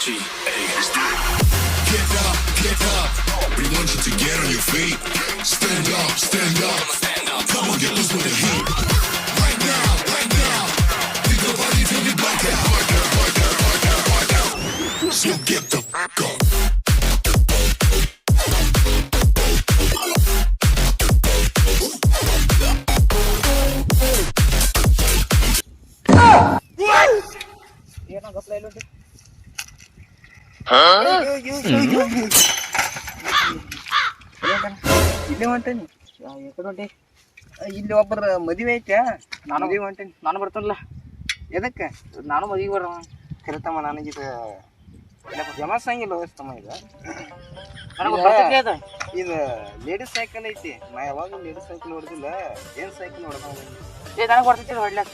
Get up. We want you to get on your feet. Stand up, stand up. Come on, get loose with the heat. Right now, right now. Think about it till you black out. So get the fuck up. ಇಲ್ಲೇ ಹೊಂಟೇನಿ ಎಕಡೆ ಹೊಂಟಿ ಇಲ್ಲಿ ಒಬ್ಬರ ಮದುವೆ ಐತೆ ನಾನು ಮದುವೆ ಹೊಂಟೇನಿ ನಾನು ಬರ್ತಾನಲ್ಲ ಎದಕ್ಕೆ ನಾನು ಮದುವೆ ಬರ ಕರಿತಮ್ಮ ನನಗಿದು ಜಮಾಸಂಗಿಲ್ಲ ಹೋಸ್ತಮ್ಮ ಇದು ಇದು ಲೇಡೀಸ್ ಸೈಕಲ್ ಐತಿ ನಾ ಯಾವಾಗ ಲೇಡೀಸ್ ಸೈಕಲ್ ಹೊಡೆದಿಲ್ಲ ಏನ್ ಸೈಕಲ್ ಹೊಡೆದ ನನಗೆ ಬರ್ತೈತಿ ಹೊಡ್ಲಾಕ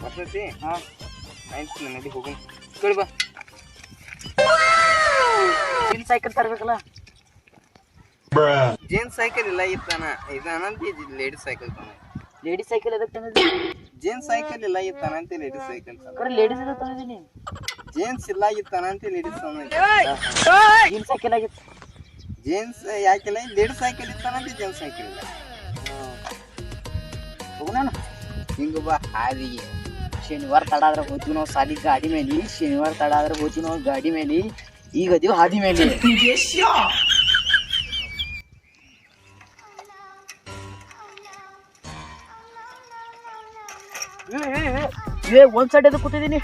ಬರ್ತೈತಿ ಹಾಂ ಆಯ್ತು ನಡಿ ಹೋಗಿ ಕೇಳಿ ಬಾ ಇಲ್ಲಿ ಸೈಕಲ್ ತರಬೇಕಲ್ಲ ಜೇನ್ ಸೈಕಲ್ ಇಲ್ಲ ಇತ್ತಾನ ಇದಾನಂತ ಲೇಡೀಸ್ ಸೈಕಲ್ ತಾನ ಲೇಡೀಸ್ ಸೈಕಲ್ ಎದಕ್ಕೆ ತಂದಿದ್ದಿ ಜೇನ್ ಸೈಕಲ್ ಇಲ್ಲ ಇತ್ತಾನಂತೆ ಲೇಡೀಸ್ ಸೈಕಲ್ ಕರೆ ಲೇಡೀಸ್ ಎದಕ್ಕೆ ತಂದಿದ್ದೀನಿ ಜೇನ್ಸ್ ಇಲ್ಲ ಇತ್ತಾನಂತೆ ಲೇಡೀಸ್ ಏನು ಸೈಕಲ್ ಆಗಿತ್ತು ಜೇನ್ಸ್ ಯಾಕಿಲ್ಲ ಲೇಡೀಸ್ ಸೈಕಲ್ ಇತ್ತಾನಂತೆ ಜೇನ್ಸ್ ಸೈಕಲ್ ಇಲ್ಲ ಹೋಗೋಣ ಹಿಂಗ ಬಾ ಹಾದಿಗೆ ಶನಿವಾರ ತಡ ಆದ್ರೆ ಹೋಗ್ತೀವಿ ನಾವು ಸಾಲಿ ಗಾಡಿ ಮೇಲೆ ಶನಿವಾರ ತಡ ಆದ್ರೆ ಹೋಗ್ತೀವಿ ನಾವು ಗಾಡಿ ಮೇಲೆ ಈಗ ಅದೀವಿ ಹಾದಿ ಮೇಲೆ ಒಂದ್ ಸೈಡ್ ಎದಕ್ಕೆ ಕೂತಿದ್ದೀನಿ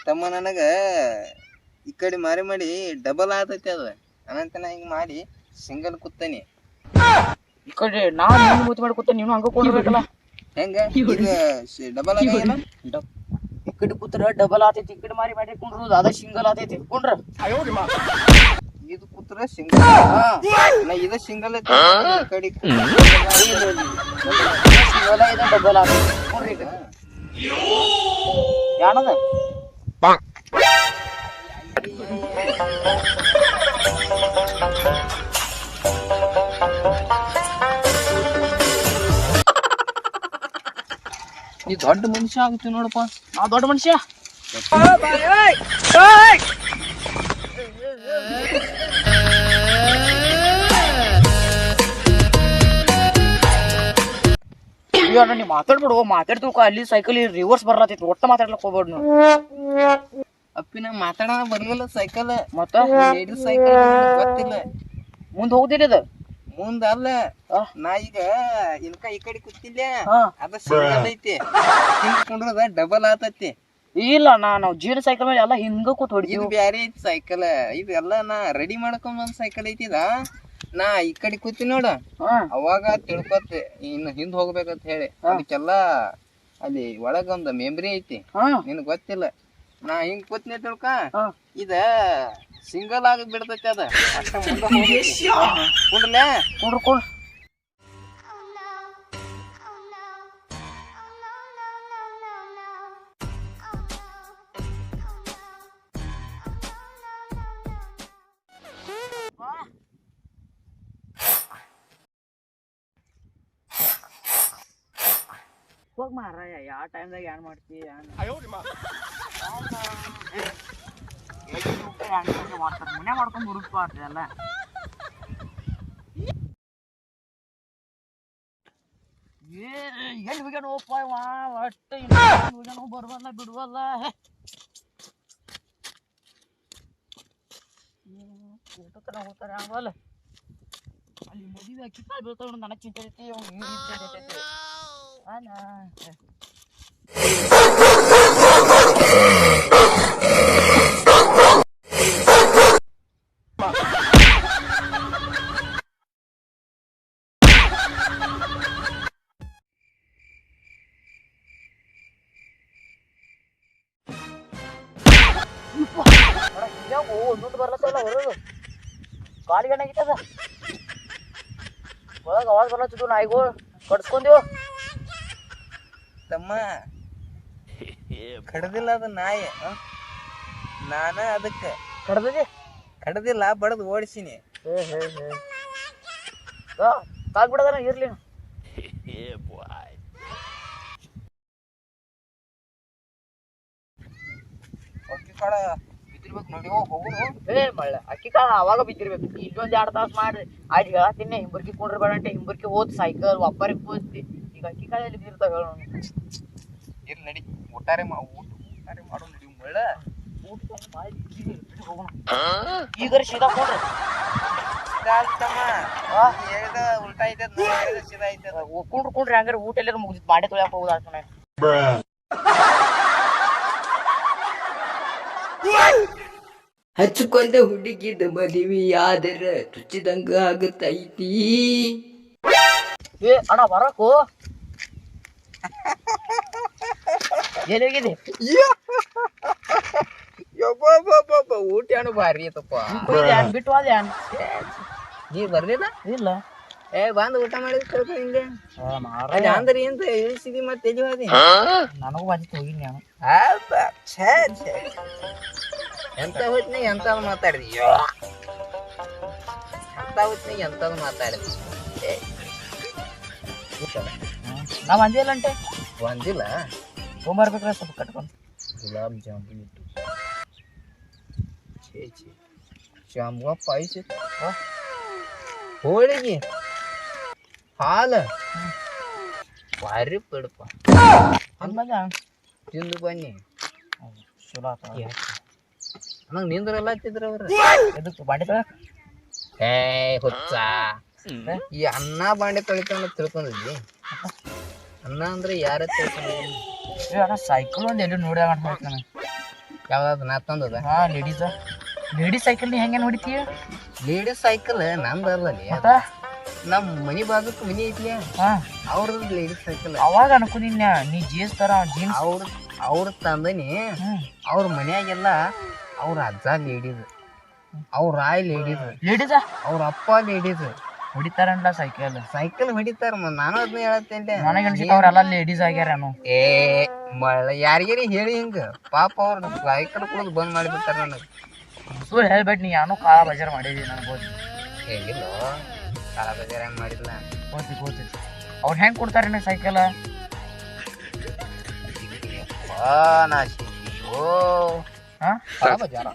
ತಮ್ಮ ನನಗ ಈ ಕಡೆ ಮಾಡಿ ಡಬಲ್ ಆತೈತಿ ಅದ ಅನಂತನ ಹಿಂಗ ಮಾಡಿ ಸಿಂಗಲ್ ಕೂತೇನಿ ಈ ಕಡೆ ನಾನು ಮೂತಿ ಮಾಡಿ ಕೂತ ನೀನು ಹಂಗ ಕೊಂಡಿರ್ಬೇಕಲ್ಲ ಹೆಂಗ ಈಗ ಡಬಲ್ ಆಗಿಲ್ಲ ಈ ಕಡೆ ಕೂತ್ರ ಡಬಲ್ ಆತೈತಿ ಈ ಕಡೆ ಮಾರಿ ಕುಂಡ್ರು ಅದ ಸಿಂಗಲ್ ಆತೈತಿ ಕುಂಡ್ರ ಇದು ಕೂತ್ರ ಸಿಂಗಲ್ ನಾ ಇದು ಸಿಂಗಲ್ ಕಡೆ ಸಿಂಗಲ್ ಇದೆ ಡಬಲ್ ಆತೈತಿ ಕುಂಡ್ರಿ ಈಗ ಯಾಣದ ನೀ ದೊಡ್ಡ ಮನುಷ್ಯ ಆಗುತ್ತೆ ನೋಡಪ್ಪ ನಾ ದೊಡ್ಡ ಮನುಷ್ಯ ನೀ ಮಾತಾಡ್ಬಿಡು ಮಾತಾಡ್ತಿವ್ ಅಲ್ಲಿ ಸೈಕಲ್ ರಿವರ್ಸ್ ಬರ್ಲತ್ತೈತಿ ಒಟ್ಟ ಮಾತಾಡ್ಲಕ್ ಹೋಗ್ಬೇಡ ನೀವು ಅಪ್ಪಿನ ಮಾತಾಡ ಬರ್ಲಿಲ್ಲ ಸೈಕಲ್ ಮತ್ತ ಲೇಡೀಸ್ ಸೈಕಲ್ ಗೊತ್ತಿಲ್ಲ ಮುಂದ್ ಹೋಗ್ತಿರಿ ಅದ ಮುಂದ ಅಲ್ಲ ನಾ ಈಗ ಇನ್ಕ ಈ ಕಡೆ ಕೂತಿಲ್ಲ ಅದ ಸಿಂಗಲ್ ಐತಿ ಹಿಂಗ್ ಕುಂಡ್ರದ ಡಬಲ್ ಆತತಿ ಇಲ್ಲ ನಾವು ಜೀನ ಸೈಕಲ್ ಮೇಲೆ ಎಲ್ಲ ಹಿಂಗ ಕೂತ್ ಹೊಡಿದ್ವಿ ಇದು ಬ್ಯಾರೆ ಐತಿ ಸೈಕಲ್ ಇದು ಎಲ್ಲ ನಾ ರೆಡಿ ಮಾಡ್ಕೊಂಡ್ ಒಂದ್ ಸೈಕಲ್ ಐತಿದ ನಾ ಈ ಕಡೆ ಕೂತಿ ನೋಡ ಅವಾಗ ತಿಳ್ಕೊತ್ ಇನ್ನು ಹಿಂದ್ ಹೋಗ್ಬೇಕಂತ ಹೇಳಿ ಅದಕ್ಕೆಲ್ಲ ಅಲ್ಲಿ ಒಳಗೊಂದು ಮೆಮ್ರಿ ಐತಿ ನಿನ್ ಗೊತ್ತಿಲ್ಲ ನಾ ಹಿಂಗ್ ಕೂತ್ನಿ ತಿಳ್ಕ ಇದ ಸಿಂಗಲ್ ಆಗಿ ಬಿಡ್ತೈತಿ ಅದ ಅಷ್ಟ ಮುಂದೆ ಕುಂಡ್ಲೆ ಕುಂಡ್ರು ಕುಂಡ್ ಹೋಗ್ ಮಾರಾಯ ಯಾವ ಟೈಮ್ದಾಗ ಏನ್ ಮಾಡ್ತಿ ಮಾಡ್ತಾರೆ ಮನೆ ಮಾಡ್ಕೊಂಡು ಹುಡುಕ್ಬಾರ್ದು ಎಲ್ಲ ಎಲ್ಲಿ ಹೋಗ್ಯಾನೋಪ್ಪ ಒಟ್ಟು ಹೋಗ್ಯಾನೋ ಬರ್ಬಲ್ಲ ಬಿಡ್ವಲ್ಲ ಊಟ ತನ ಹೋಗ್ತಾರೆ ಆಮೇಲೆ ಅಲ್ಲಿ ಮದುವೆ ಅಕ್ಕಿ ಕಾಳು ಬೀಳ್ತಾವ ನನಗೆ ಚಿಂತೆ ಐತಿ ಒಂದೊಂದು ಬರ್ಲತ್ತಲ್ಲ ಹೊರದು ಕಾಲಿಗೆ ಏನಾಗಿತ್ತದ ಒಳಗೆ ಅವಾಜ್ ಬರ್ಲತ್ತಿದ್ವು ನಾಯಿಗೂ ಕಡ್ಸ್ಕೊಂದೇವು ತಮ್ಮ ಕಡ್ದಿಲ್ಲ ಅದ ನಾಯಿ ನಾನ ಅದಕ್ಕೆ ಕಡ್ದದಿ ಕಡ್ದಿಲ್ಲ ಬಡದ್ ಓಡಿಸಿನಿ ಕಾಲ್ ಬಿಡೋದನ ಇರ್ಲಿ ಕಾಳ ಬಿದ್ದಿರ್ಬೇಕು ನೋಡಿ ಹೋಗುನು. ಏ ಮಳ್ಳ ಅಕ್ಕಿ ಕಾಳ ಅವಾಗ ಬಿದ್ದಿರ್ಬೇಕು. ಇನ್ನೊಂದ್ 2 ತಾಸು ಮಾಡ್ರಿ ಆಯ್ತು ಹೇಳತ್ತೀನಿ. ಹಿಂಬರ್ಕಿ ಕೊಂಡ್ರಿ ಬೇಡ ಅಂತ ಹಿಂಬರ್ಕಿ ಹೋದ್ ಸೈಕಲ್ ಒಬ್ಬರಿಗೆ ಹೋದ್ತಿ. ಈಗ ಅಕ್ಕಿ ಕಾಳ ಎಲ್ಲಿ ಬಿದ್ದಿರ್ತಾವ ಹೇಳ. ಇರ್ಲಿ ನಡಿ ಊಟಾರೆ ಮಾಡು ನಡಿ ಮಳ್ಳ. ಈಗ ಸೀದಾ ಕೊಂಡ್ರಿ ಹೇಳ್ದ ಉಲ್ಟಾ ಐತದ ಹೇಳ್ದ ಸೀದಾ ಐತದ. ಕೊಂಡ್ರಿ ಹಂಗಾರೆ ಊಟ ಎಲ್ಲಾರು ಮುಗಿದ್ ಬಾಡೆ ತೊಳ್ಯಾಕ ಹೋಗುದ ಆತ. ಹಚ್ಕೊಂಡ ಹುಡುಗಿದ ಮದುವೆಯಾದರ ಚುಚ್ಚಿದಂಗ ಆಗತೈತಿ. ಏ ಅಣ್ಣ ಬರಕು ಎಲ್ಲಿ ಹೋಗಿದೆ? ಊಟ ಅನು ಭಾರಿ ಐತಪ್ಪ. ಬಿಟ್ಟು ಅದೇ ನೀ ಬರ್ಲಿಲ್ಲ? ಇಲ್ಲ ಬಂದ್ ಊಟ ಮಾಡಿದ್ ಸ್ವಲ್ಪ ಹಿಂಗೆ ಅಂದ್ರೆ ಎಂತ ಇಳಿಸಿದಿ ಮತ್ತೆ ಎಲ್ಲಿ ಹೋದಿ? ನನಗೂ ಬಾಜಿತ್ ಹೋಗಿನಿ ನಾನು. ಎಂತ ಹೊತ್ನಾಗ ಎಂತದ್ ಮಾತಾಡಿದಿ? ಎಂತ ಹೊತ್ನಾಗ ಎಂತದ್ ಮಾತಾಡಿದಿ? ನಾ ಬಂದಿಲ್ಲ ಅಂಟೆ ಬಂದಿಲ್ಲ. ಹೋಗ್ಬರ್ಬೇಕ್ರ ಸ್ವಲ್ಪ ಕಟ್ಕೊಂಡು. ಗುಲಾಬ್ ಜಾಮೂನ್ ಇಟ್ಟು ಶಾಮ್ಗ ಪಾಯಸ, ಹೋಳಿಗೆ, ಹಾಲು ಭಾರಿ ಬಿಡಪ್ಪ. ತಿಂದು ಬನ್ನಿ. ಚಲೋ ಆತ. ನಂಗೆ ನಿಂದ್ರೆಲ್ಲ ಹತ್ತಿದ್ರ ಅವ್ರ ಎದಕ್ಕೆ ಬಾಂಡೆ ತೊಳಕ? ಹುಚ್ಚ ಈ ಅನ್ನ ಬಾಂಡೆ ತೊಳಿತಾನ ತಿಳ್ಕೊಂಡಿದ್ವಿ. ಅನ್ನ ಅಂದ್ರೆ ಯಾರ ತಿಳ್ಕೊಂಡಿದ್ವಿ? ಅಣ್ಣ ಸೈಕಲ್ ಒಂದು ಎಲ್ಲಿ ನೋಡಿ ನಾನು. ಯಾವ್ದಾದ್ರು ನಾ ತಂದದ? ಹಾ ಲೇಡೀಸ್ ಸೈಕಲ್ ನೀ ಹೆಂಗೆ ನೋಡಿತೀಯ? ಲೇಡೀಸ್ ಸೈಕಲ್ ನಂದಲ್ಲ ನಮ್ಮ ಮನಿ ಬಾಜುಕ್ ಮನಿ ಐತ್ಲಿ, ಹಾ ಅವ್ರದ್ದು ಲೇಡೀಸ್ ಸೈಕಲ್. ಅವಾಗ ಅನ್ಕೊಂಡಿನ ನೀ ಜೀನ್ಸ್ ತರ ಜೀನ್ಸ್ ಅವ್ರ ತಂದನಿ. ಅವ್ರ ಮನ್ಯಾಗೆಲ್ಲ ಅವ್ರ ಅಜ್ಜ ಲೇಡೀಸ್, ಅವ್ರ ಆಯ್ ಲೇಡೀಸ್, ಅವ್ರ ಅಪ್ಪ ಲೇಡೀಸ್ ಹೊಡಿತಾರಲ್ಲ ಸೈಕಲ್ ಹೊಡಿತಾರ. ನಾನು ಅದನ್ನ ಹೇಳತ್ತೇನೆ. ನನಗೆ ಅನ್ಸಿತ್ತು ಅವ್ರೆಲ್ಲ ಲೇಡೀಸ್ ಆಗ್ಯಾರೇನು. ಯಾರಿಗಾರಿ ಹೇಳಿ ಹಿಂಗ ಪಾಪ ಅವ್ರ ಸೈಕಲ್ ಕುಡಿದು ಬಂದ್ ಮಾಡಿಬಿಡ್ತಾರ ನನಗೆ. ಸುಳ್ಳು ಹೇಳ್ಬೇಡಿ ನೀ ಯಾನು ಕಾಳ ಬಜಾರ್ ಮಾಡಿದಿ ನನಗೆ ಗೋತಿ. ಹೇಗಿಲ್ಲ ಕಾಳ ಬಜಾರ್ ಹೆಂಗ್ ಮಾಡಿಲ್ಲ ಗೋತಿ ಅವ್ರು ಹೆಂಗ್ ಕೊಡ್ತಾರೇನ ಸೈಕಲ್? ನಾ ಕಾಳ ಬಜಾರ